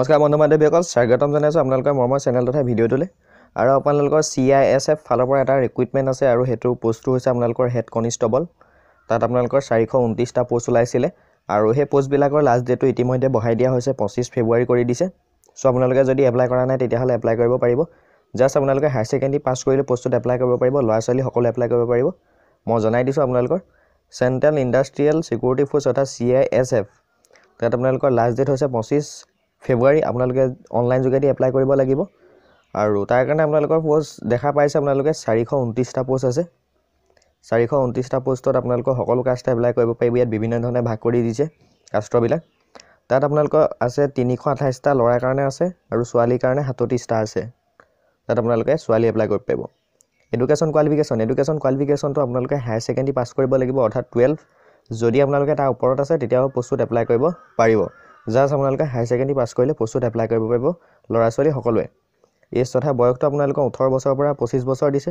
নমস্কাৰ বন্ধু বান্ধৱীসকল স্বাগতম জনাইছোঁ আপোনালোকৰ মৰমৰ চেনেল তথা ভিডিঅ'টোলৈ আৰু আপোনালোকৰ CISF ফালৰ পৰা এটা ৰিক্ৰুইটমেণ্ট আছে আৰু হেতু পোষ্টটো হৈছে আপোনালোকৰ হেড কনষ্টেবল তাত আপোনালোকৰ 429টা পোষ্ট ওলাইছিলে আৰু সেই পোষ্টবিলাকৰ লাষ্ট ডেটটো ইতিমধ্যে বঢ়াই দিয়া হৈছে 25 ফেব্ৰুৱাৰী কৰি দিছে সো আপোনালোকে যদি এপ্লাই কৰা নাই তেতিয়াহ'লে এপ্লাই কৰিব পাৰিব জাস্ট আপোনালোকে হায়াৰ সেকেন্ডাৰী পাছ কৰিলে পোষ্টত এপ্লাই কৰিব পাৰিব ল'ৰা ছোৱালী সকলো এপ্লাই কৰিব পাৰিব মই জনাই দিছোঁ আপোনালোকৰ চেন্ট্ৰেল ইণ্ডাষ্ট্ৰিয়েল সিকিউৰিটি ফোৰ্স অৰ্থাৎ CISF তাত আপোনালোকৰ লাষ্ট ডেট হৈছে 25 ফেব্ৰুৱাৰী আপোনালোকে অনলাইন যোগেদি এপ্লাই কৰিব লাগিব আৰু তাৰ কাৰণে আপোনালোকৰ পোষ্ট দেখা পাইছে আপোনালোকে 429টা পোষ্ট আছে 429টা পোষ্টত আপোনালোকৰ সকলো কাষ্ট এপ্লাই কৰিব পাৰিব ইয়াত বিভিন্ন ধৰণে ভাগ কৰি দিছে কাষ্টবিলাক তাত আপোনালোকৰ আছে 328টা ল'ৰাৰ কাৰণে আছে আৰু ছোৱালীৰ কাৰণে 37টা আছে তাত আপোনালোকে ছোৱালী এপ্লাই কৰিব পাৰিব এডুকেশ্যন কোৱালিফিকেশ্যনটো আপোনালোকে হায়াৰ সেকেন্ডাৰী পাছ কৰিব লাগিব অৰ্থাৎ 12 যদি আপোনালোকে তাৰ ওপৰত আছে তেতিয়া পোষ্টত এপ্লাই কৰিব পাৰিব জাস্ট আপোনালোকে হায়াৰ সেকেন্ডাৰী পাছ কৰিলে পোষ্টত এপ্লাই কৰিব পাৰিব ল'ৰা ছোৱালী সকলোৱে এজ তথা বয়সটো আপোনালোকৰ 18 বছৰৰ পৰা 25 বছৰ দিছে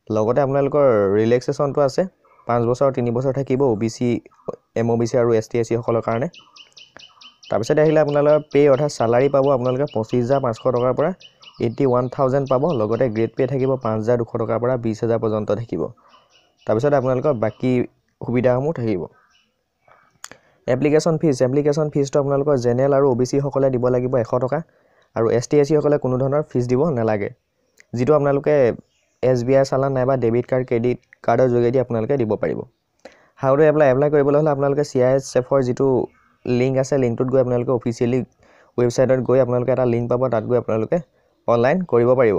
লগতে আপোনালোকৰ ৰিলেক্সেশনটো আছে 5 বছৰ 3 বছৰ থাকিব OBC MOBC আৰু ST SC সকলৰ কাৰণে তাৰপিছত আহিলে আপোনালোকৰ পে অৰ্থাৎ সালাৰি পাব আপোনালোকে 25500 টকাৰ পৰা 81000 পাব লগতে গ্ৰেড পে থাকিব 5200 টকাৰ পৰা 20000 পৰ্যন্ত থাকিব তাৰপিছত আপোনালোকৰ বাকি সুবিধাসমূহ থাকিব এপ্লিকেশন ফিজটো আপোনালোকৰ জেনেৰেল আৰু OBC সকলে দিব লাগিব 100 টকা আৰু ST SC সকলে কোনো ধৰণৰ ফিজ দিব নালাগে যেটো আপোনালোকে SBI চালান নাইবা ডেবিট কাৰ্ড ক্ৰেডিট কাৰ্ডৰ যোগেদি আপোনালোকে দিব পাৰিব হাউ টু এপ্লাই কৰিবলৈ হলে আপোনালোকে CISF ৰ যেটো লিংক আছে লিংকটোত গৈ আপোনালোকে অফিচিয়ালি ৱেবসাইটত গৈ আপোনালোকে এটা লিংক পাব তাত গৈ আপোনালোকে অনলাইন কৰিব পাৰিব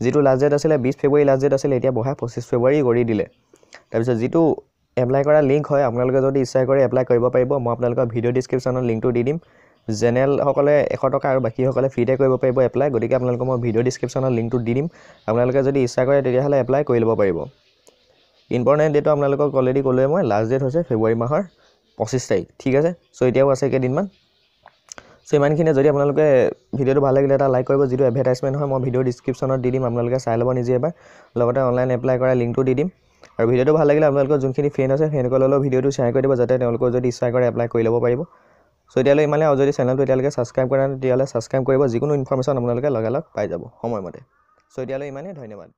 যেটো লাষ্ট ডেট আছিল 20 ফেব্ৰুৱাৰী লাষ্ট ডেট আছিল এতিয়া বহা 25 ফেব্ৰুৱাৰী কৰি দিলে তাৰপিছত যেটো এপ্লাই কৰা লিংক হয় আপোনালোকে যদি ইচ্ছা কৰে এপ্লাই কৰিব পাৰিব মই আপোনালোকৰ ভিডিও ডেসক্ৰিপচনত লিংকটো দি দিম জেনেৰেল সকলে 100 টকা আৰু বাকি সকলে ফ্ৰীতে কৰিব পাৰিব এপ্লাই গতিকে আপোনালোকক মই ভিডিও ডেসক্ৰিপচনত লিংকটো দি দিম আপোনালোকে যদি ইচ্ছা কৰে তেতিয়াহলে এপ্লাই কৰি ল'ব পাৰিব ইম্পৰ্টেন্ট ডেট আপোনালোকক অলৰেডি ক'লোৱে মই লাষ্ট ডেট হৈছে ফেব্ৰুৱাৰী মাহৰ 25 তাৰিখ ঠিক আছে সো এতিয়াও আছে কেদিনমান সো ইমানখিনি যদি আপোনালোকে ভিডিওটো ভাল লাগিলে এটা লাইক কৰিব যেটো এডভাৰটাইজমেন্ট হয় মই ভিডিও ডেসক্ৰিপচনত দি দিম আপোনালোকে চাই ল'ব নিজে এবাৰ লগতে অনলাইন এপ্লাই কৰা লিংকটো দি দিম আৰু ভিডিওটো ভাল লাগিলে আপোনালোকৰ যোনখিনি ফ্ৰেন্ড আছে ফ্ৰেন্ডসকললৈ ভিডিওটো শ্বেয়াৰ কৰি দিব যাতে তেওঁলোকৰ যদি ইচ্ছা কৰে এপ্লাই কৰি ল'ব পাৰিব সো এতিয়ালৈ ইমানে আৰু যদি চেনেলটো এতিয়ালৈকে সাবস্ক্ৰাইব কৰা নাই তেতিয়াহলে সাবস্ক্ৰাইব কৰিব যিকোনো ইনফৰমেশন আপোনালোকে লগালগ পাই যাব সময়মতে সো এতিয়ালৈ ইমানে ধন্যবাদ